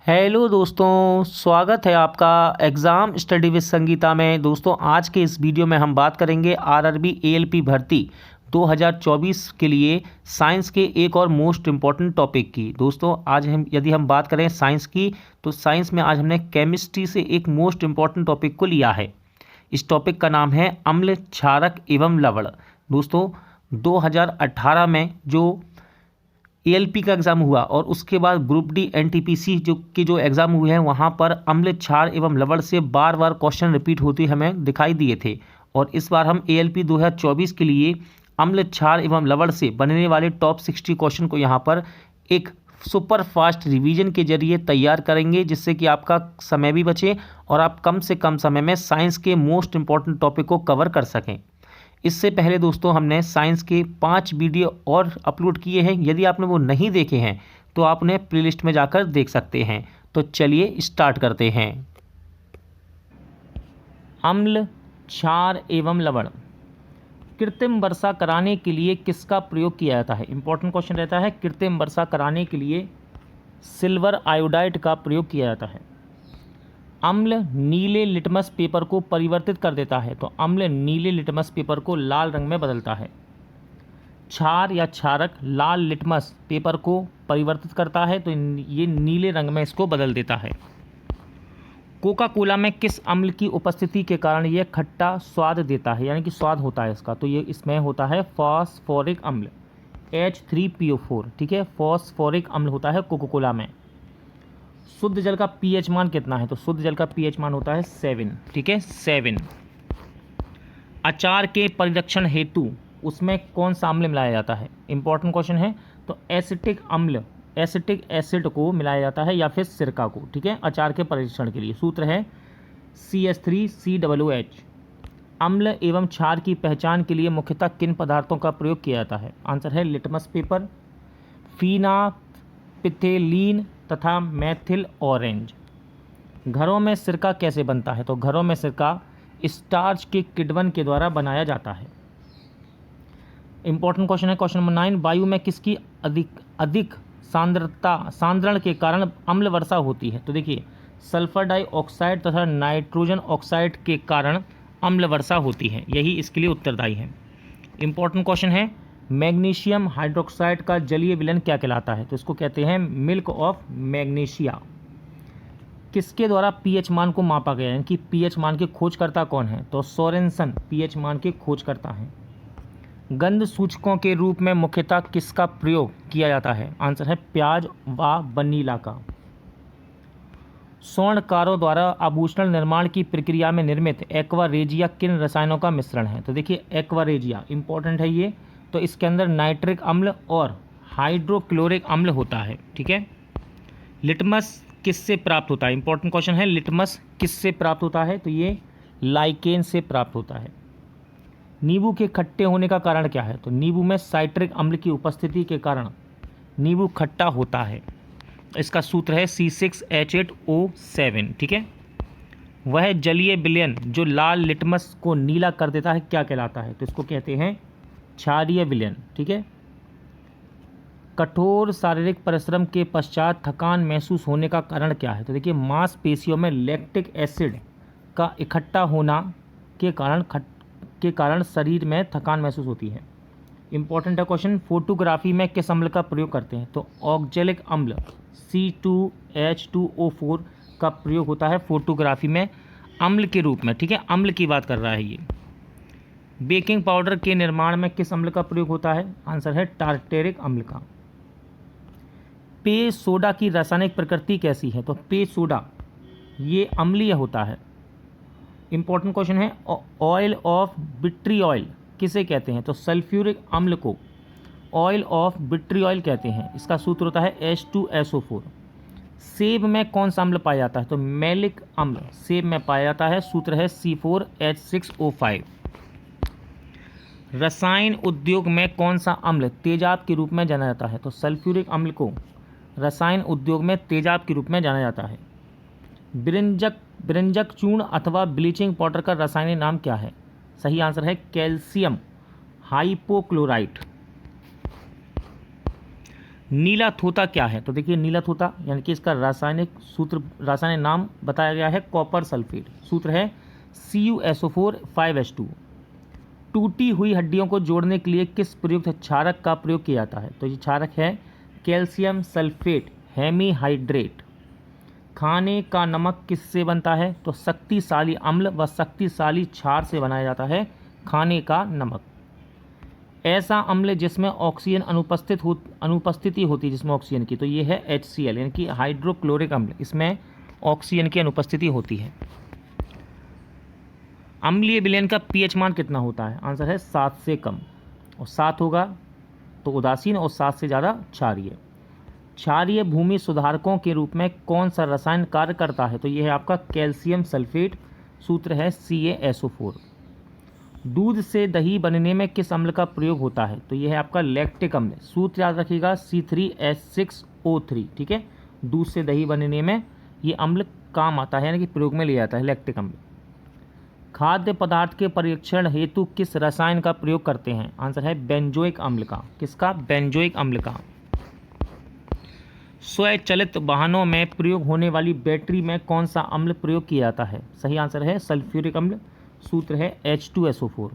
Hello दोस्तों, स्वागत है आपका एग्ज़ाम स्टडी विद संगीता में। दोस्तों, आज के इस वीडियो में हम बात करेंगे आरआरबी एएलपी भर्ती 2024 के लिए साइंस के एक और मोस्ट इम्पॉर्टेंट टॉपिक की। दोस्तों, आज हम बात करें साइंस की, तो साइंस में आज हमने केमिस्ट्री से एक मोस्ट इम्पॉर्टेंट टॉपिक को लिया है। इस टॉपिक का नाम है अम्ल, क्षारक एवं लवण। दोस्तों, 2018 में जो एएलपी का एग्ज़ाम हुआ और उसके बाद ग्रुप डी एनटीपीसी जो एग्ज़ाम हुए हैं, वहाँ पर अम्ल, क्षार एवं लवण से बार बार क्वेश्चन रिपीट होते हमें दिखाई दिए थे। और इस बार हम एएलपी 2024 के लिए अम्ल, क्षार एवं लवण से बनने वाले टॉप 60 क्वेश्चन को यहाँ पर एक सुपर फास्ट रिवीजन के जरिए तैयार करेंगे, जिससे कि आपका समय भी बचे और आप कम से कम समय में साइंस के मोस्ट इंपॉर्टेंट टॉपिक को कवर कर सकें। इससे पहले दोस्तों, हमने साइंस के 5 वीडियो और अपलोड किए हैं। यदि आपने वो नहीं देखे हैं तो आप उन्हें प्लेलिस्ट में जाकर देख सकते हैं। तो चलिए स्टार्ट करते हैं। अम्ल, क्षार एवं लवण। कृत्रिम वर्षा कराने के लिए किसका प्रयोग किया जाता है? इंपॉर्टेंट क्वेश्चन रहता है। कृत्रिम वर्षा कराने के लिए सिल्वर आयोडाइड का प्रयोग किया जाता है। अम्ल नीले लिटमस पेपर को परिवर्तित कर देता है, तो अम्ल नीले लिटमस पेपर को लाल रंग में बदलता है। क्षार या क्षारक लाल लिटमस पेपर को परिवर्तित करता है, तो ये नीले रंग में इसको बदल देता है। कोका कोला में किस अम्ल की उपस्थिति के कारण यह खट्टा स्वाद देता है, यानी कि स्वाद होता है इसका? तो ये इसमें होता है फॉस्फोरिक अम्ल, H3PO4। ठीक है, फॉस्फोरिक अम्ल होता है कोका कोला में। शुद्ध जल का पीएच मान कितना है? तो शुद्ध जल का पीएच मान होता है 7। ठीक है, 7। अचार के परिरक्षण हेतु उसमें कौन सा अम्ल मिलाया जाता है? इंपॉर्टेंट क्वेश्चन है। तो एसिटिक अम्ल, एसिटिक एसिड को मिलाया जाता है या फिर सिरका को। ठीक है, अचार के परीक्षण के लिए सूत्र है CH3COOH। अम्ल एवं क्षार की पहचान के लिए मुख्यतः किन पदार्थों का प्रयोग किया जाता है? आंसर है लिटमस पेपर, फिनापिथेलीन तथा मैथिल ऑरेंज। घरों में सिरका कैसे बनता है? तो घरों में सिरका स्टार्च के किण्वन के द्वारा बनाया जाता है। इंपॉर्टेंट क्वेश्चन है क्वेश्चन नंबर 9। वायु में किसकी अधिक सांद्रण के कारण अम्ल वर्षा होती है? तो देखिए, सल्फर डाइऑक्साइड तथा नाइट्रोजन ऑक्साइड के कारण अम्ल वर्षा होती है। यही इसके लिए उत्तरदायी है। इंपॉर्टेंट क्वेश्चन है, मैग्नीशियम हाइड्रोक्साइड का जलीय विलयन क्या कहलाता है? तो इसको कहते हैं मिल्क ऑफ मैग्नीशिया। किसके द्वारा पीएच मान को मापा गया है, कि पीएच मान के खोजकर्ता कौन है? तो सोरेनसन पीएच मान के खोजकर्ता हैं। गंध सूचकों के रूप में मुख्यतः किसका प्रयोग किया जाता है? आंसर है प्याज व वनीला का। स्वर्णकारों द्वारा आभूषण निर्माण की प्रक्रिया में निर्मित एक्वारेजिया किन रसायनों का मिश्रण है? तो देखिए, एक्वारेजिया इंपॉर्टेंट है ये। तो इसके अंदर नाइट्रिक अम्ल और हाइड्रोक्लोरिक अम्ल होता है। ठीक है। लिटमस किससे प्राप्त होता है? इंपॉर्टेंट क्वेश्चन है, लिटमस किससे प्राप्त होता है? तो ये लाइकेन से प्राप्त होता है। नींबू के खट्टे होने का कारण क्या है? तो नींबू में साइट्रिक अम्ल की उपस्थिति के कारण नींबू खट्टा होता है। इसका सूत्र है C6H8O7। ठीक है। वह जलीय विलयन जो लाल लिटमस को नीला कर देता है क्या कहलाता है? तो इसको कहते हैं क्षारीय विलयन। ठीक है। कठोर शारीरिक परिश्रम के पश्चात थकान महसूस होने का कारण क्या है? तो देखिए, मांसपेशियों में लैक्टिक एसिड का इकट्ठा होना के कारण शरीर में थकान महसूस होती है। इंपॉर्टेंट है क्वेश्चन, फोटोग्राफी में किस अम्ल का प्रयोग करते हैं? तो ऑक्जेलिक अम्ल C2H2O4 का प्रयोग होता है फोटोग्राफी में अम्ल के रूप में। ठीक है, अम्ल की बात कर रहा है ये। बेकिंग पाउडर के निर्माण में किस अम्ल का प्रयोग होता है? आंसर है टार्टेरिक अम्ल का। पेय सोडा की रासायनिक प्रकृति कैसी है? तो पेय सोडा ये अम्लीय होता है। इंपॉर्टेंट क्वेश्चन है, ऑयल ऑफ विट्रियोल किसे कहते हैं? तो सल्फ्यूरिक अम्ल को ऑयल ऑफ विट्रियोल कहते हैं। इसका सूत्र होता है H2SO4। सेब में कौन सा अम्ल पाया जाता है? तो मैलिक अम्ल सेब में पाया जाता है। सूत्र है C4H6O5। रसायन उद्योग में कौन सा अम्ल तेजाब के रूप में जाना जाता है? तो सल्फ्यूरिक अम्ल को रसायन उद्योग में तेजाब के रूप में जाना जाता है। बिरंजक चूर्ण अथवा ब्लीचिंग पाउडर का रासायनिक नाम क्या है? सही आंसर है कैल्शियम हाइपोक्लोराइट। नीला थोथा क्या है? तो देखिए नीला थोथा यानी कि इसका रासायनिक सूत्र, रासायनिक नाम बताया गया है कॉपर सल्फेट। सूत्र है CuSO4 5H2। टूटी हुई हड्डियों को जोड़ने के लिए किस प्रयुक्त क्षारक का प्रयोग किया जाता है? तो ये क्षारक है कैल्शियम सल्फेट हेमीहाइड्रेट। खाने का नमक किससे बनता है? तो शक्तिशाली अम्ल व शक्तिशाली क्षार से बनाया जाता है खाने का नमक। ऐसा अम्ल जिसमें ऑक्सीजन अनुपस्थिति होती है, जिसमें ऑक्सीजन की, तो ये है HCl यानी कि हाइड्रोक्लोरिक अम्ल, इसमें ऑक्सीजन की अनुपस्थिति होती है। अम्लीय विलयन का pH मान कितना होता है? आंसर है 7 से कम, और 7 होगा तो उदासीन और 7 से ज़्यादा क्षारीय। क्षारीय भूमि सुधारकों के रूप में कौन सा रसायन कार्य करता है? तो ये है आपका कैल्शियम सल्फेट। सूत्र है CaSO4। दूध से दही बनने में किस अम्ल का प्रयोग होता है? तो यह है आपका लैक्टिक अम्ल। सूत्र याद रखिएगा C3H6O3। ठीक है, दूध से दही बनने में ये अम्ल काम आता है, यानी कि प्रयोग में लिया जाता है लैक्टिक अम्ल। खाद्य पदार्थ के परीक्षण हेतु किस रसायन का प्रयोग करते हैं? आंसर है बेंजोइक अम्ल का। किसका? बेंजोइक अम्ल का। स्वचालित वाहनों में प्रयोग होने वाली बैटरी में कौन सा अम्ल प्रयोग किया जाता है? सही आंसर है सल्फ्यूरिक अम्ल। सूत्र है H2SO4।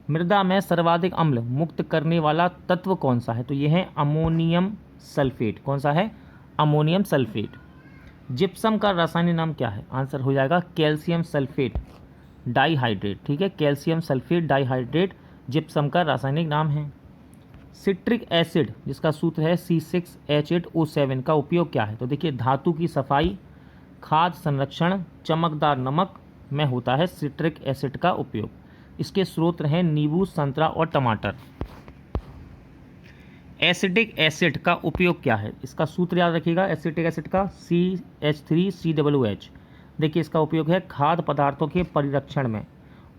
मृदा में सर्वाधिक अम्ल मुक्त करने वाला तत्व कौन सा है? तो यह है अमोनियम सल्फेट। कौन सा है? Ammonium sulphate. जिप्सम का रासायनिक नाम क्या है? आंसर हो जाएगा कैल्शियम सल्फेट डाइहाइड्रेट। ठीक है, कैल्शियम सल्फेट डाइहाइड्रेट जिप्सम का रासायनिक नाम है। सिट्रिक एसिड जिसका सूत्र है C6H8O7 का उपयोग क्या है? तो देखिए धातु की सफाई, खाद्य संरक्षण, चमकदार नमक में होता है सिट्रिक एसिड का उपयोग। इसके स्रोत हैं नींबू, संतरा और टमाटर। एसिडिक एसिड का उपयोग क्या है? इसका सूत्र याद रखिएगा एसिटिक एसिड का CH3COOH। देखिए इसका उपयोग है खाद्य पदार्थों के परिरक्षण में,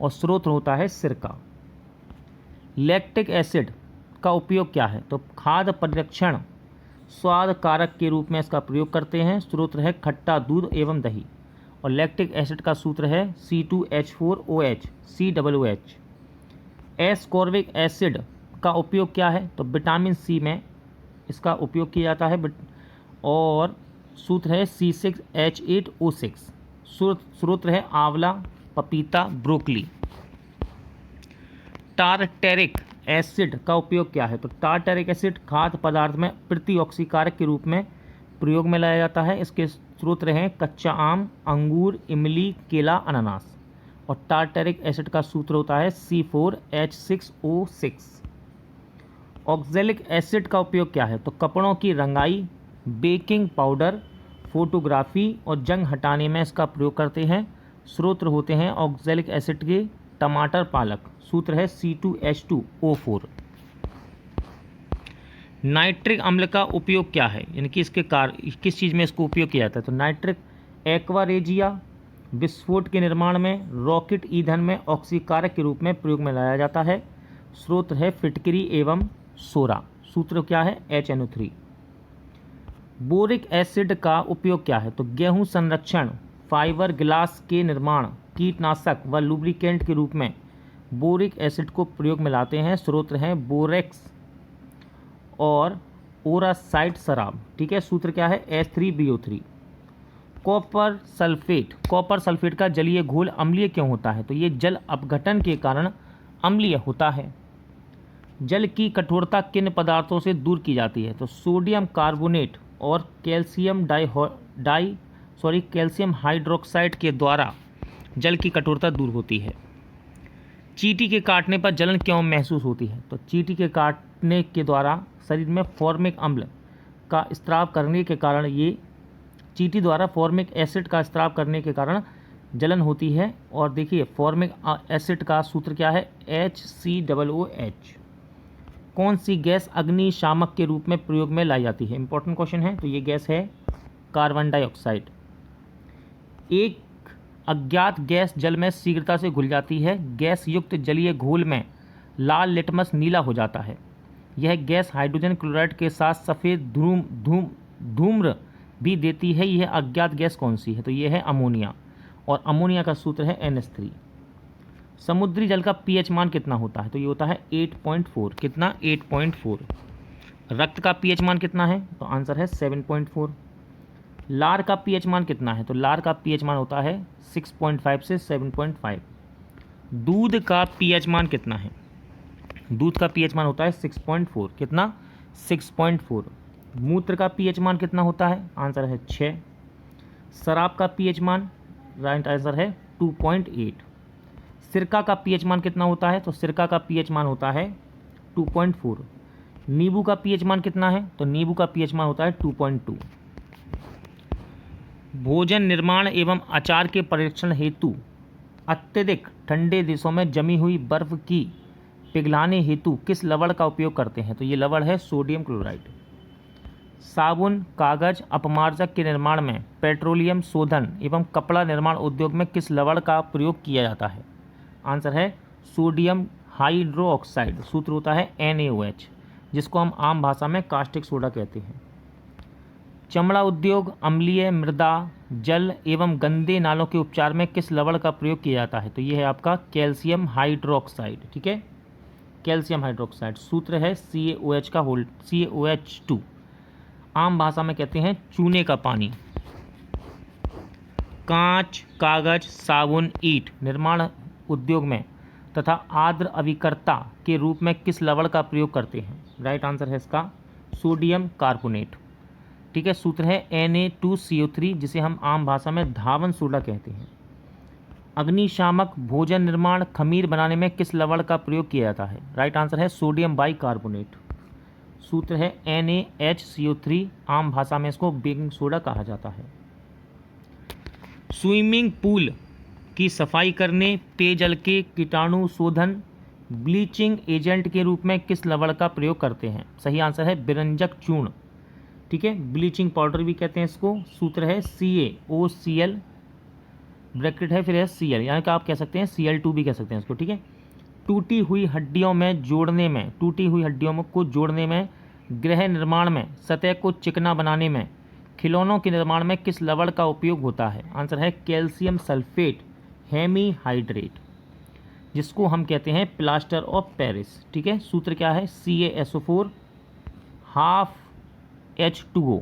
और स्रोत होता है सिरका। लैक्टिक एसिड का उपयोग क्या है? तो खाद्य परिरक्षण स्वाद कारक के रूप में इसका प्रयोग करते हैं। स्रोत है खट्टा दूध एवं दही। और लैक्टिक एसिड का सूत्र है C2H4OH COOH। एस्कॉर्बिक एसिड का उपयोग क्या है? तो विटामिन C में इसका उपयोग किया जाता है, और सूत्र है C6H8O6। स्रोत है आंवला, पपीता, ब्रोकली। टारटेरिक एसिड का उपयोग क्या है? तो टारटेरिक एसिड खाद्य पदार्थ में प्रतिऑक्सीकारक के रूप में प्रयोग में लाया जाता है। इसके स्रोत हैं कच्चा आम, अंगूर, इमली, केला, अनानास। और टारटेरिक एसिड का सूत्र होता है C4H6O6। ऑक्जेलिक एसिड का उपयोग क्या है? तो कपड़ों की रंगाई, बेकिंग पाउडर, फोटोग्राफी और जंग हटाने में इसका प्रयोग करते हैं। स्रोत होते हैं ऑक्जेलिक एसिड के टमाटर, पालक। सूत्र है C2H2O4। नाइट्रिक अम्ल का उपयोग क्या है? यानी कि इसके किस चीज़ में इसको उपयोग किया जाता है? तो नाइट्रिक एक्वारेजिया विस्फोट के निर्माण में, रॉकेट ईंधन में ऑक्सीकारक के रूप में प्रयोग में लाया जाता है। स्रोत है फिटकरी एवं सोरा। सूत्र क्या है? HNO3। बोरिक एसिड का उपयोग क्या है? तो गेहूं संरक्षण, फाइबर ग्लास के निर्माण, कीटनाशक व लुब्रिकेंट के रूप में बोरिक एसिड को प्रयोग में लाते हैं। स्रोत हैं बोरेक्स और ओरासाइट शराब। ठीक है, सूत्र क्या है? H3BO3। कॉपर सल्फेट का जलीय घोल अम्लीय क्यों होता है? तो ये जल अपघटन के कारण अम्लीय होता है। जल की कठोरता किन पदार्थों से दूर की जाती है? तो सोडियम कार्बोनेट और कैल्शियम कैल्शियम हाइड्रोक्साइड के द्वारा जल की कठोरता दूर होती है। चींटी के काटने पर जलन क्यों महसूस होती है? तो चींटी के काटने के द्वारा शरीर में फॉर्मिक अम्ल का स्त्राव करने के कारण, ये चींटी द्वारा फॉर्मिक एसिड का स्त्राव करने के कारण जलन होती है। और देखिए फॉर्मिक एसिड का सूत्र क्या है? HCOOH। कौन सी गैस अग्निशामक के रूप में प्रयोग में लाई जाती है? इंपॉर्टेंट क्वेश्चन है। तो ये गैस है कार्बन डाइऑक्साइड। एक अज्ञात गैस जल में शीघ्रता से घुल जाती है। गैस युक्त जलीय घोल में लाल लिटमस नीला हो जाता है। यह गैस हाइड्रोजन क्लोराइड के साथ सफ़ेद धूम्र भी देती है। यह अज्ञात गैस कौन सी है? तो यह है अमोनिया, और अमोनिया का सूत्र है NH3। समुद्री जल का pH मान कितना होता है? तो ये होता है 8.4। कितना? 8.4। रक्त का पीएच मान कितना है, तो आंसर है 7.4। लार का पीएच मान कितना है, तो लार का पीएच मान होता है 6.5 से 7.5। दूध का पीएच मान कितना है, दूध का पीएच मान होता है 6.4, कितना 6.4। मूत्र का पीएच मान कितना होता है, आंसर है 6। शराब का पीएच मान, राइट आंसर है 2.8। सिरका का पीएच मान कितना होता है, तो सिरका का पीएच मान होता है 2.4। नींबू का पीएच मान कितना है, तो नींबू का पीएच मान होता है 2.2। भोजन निर्माण एवं अचार के परीक्षण हेतु अत्यधिक ठंडे देशों में जमी हुई बर्फ की पिघलाने हेतु किस लवण का उपयोग करते हैं, तो ये लवण है सोडियम क्लोराइड। साबुन, कागज, अपमार्जक के निर्माण में, पेट्रोलियम शोधन एवं कपड़ा निर्माण उद्योग में किस लवण का प्रयोग किया जाता है, आंसर है सोडियम हाइड्रोक्साइड। सूत्र होता है NaOH, जिसको हम आम भाषा में कास्टिक सोडा कहते हैं। चमड़ा उद्योग, अम्लीय मृदा, जल एवं गंदे नालों के उपचार में किस लवण का प्रयोग किया जाता है, तो ये है आपका कैल्शियम हाइड्रोक्साइड। ठीक है, कैल्शियम हाइड्रोक्साइड। सूत्र है CaOH का CaOH2। आम भाषा में कहते हैं चूने का पानी। कांच, कागज, साबुन, ईंट निर्माण उद्योग में तथा आर्द्र अभिकर्ता के रूप में किस लवण का प्रयोग करते हैं, राइट आंसर है इसका सोडियम कार्बोनेट। ठीक है, सूत्र है Na2CO3, जिसे हम आम भाषा में धावन सोडा कहते हैं। अग्निशामक भोजन निर्माण खमीर बनाने में किस लवण का प्रयोग किया जाता है, राइट आंसर है सोडियम बाइकार्बोनेट। सूत्र है NaHCO3, आम भाषा में इसको बेकिंग सोडा कहा जाता है। स्विमिंग पूल की सफाई करने, पेयजल के कीटाणु शोधन, ब्लीचिंग एजेंट के रूप में किस लवण का प्रयोग करते हैं, सही आंसर है बिरंजक चूर्ण। ठीक है, ब्लीचिंग पाउडर भी कहते हैं इसको। सूत्र है CaOCl, ब्रैकेट है फिर है Cl, यानी कि आप कह सकते हैं Cl2 भी कह सकते हैं इसको। ठीक है, टूटी हुई हड्डियों में जोड़ने में, टूटी हुई हड्डियों को जोड़ने में, गृह निर्माण में, सतह को चिकना बनाने में, खिलौनों के निर्माण में किस लवण का उपयोग होता है, आंसर है कैल्शियम सल्फेट हेमीहाइड्रेट, जिसको हम कहते हैं प्लास्टर ऑफ पेरिस। ठीक है, सूत्र क्या है CaSO4 ½ H2O।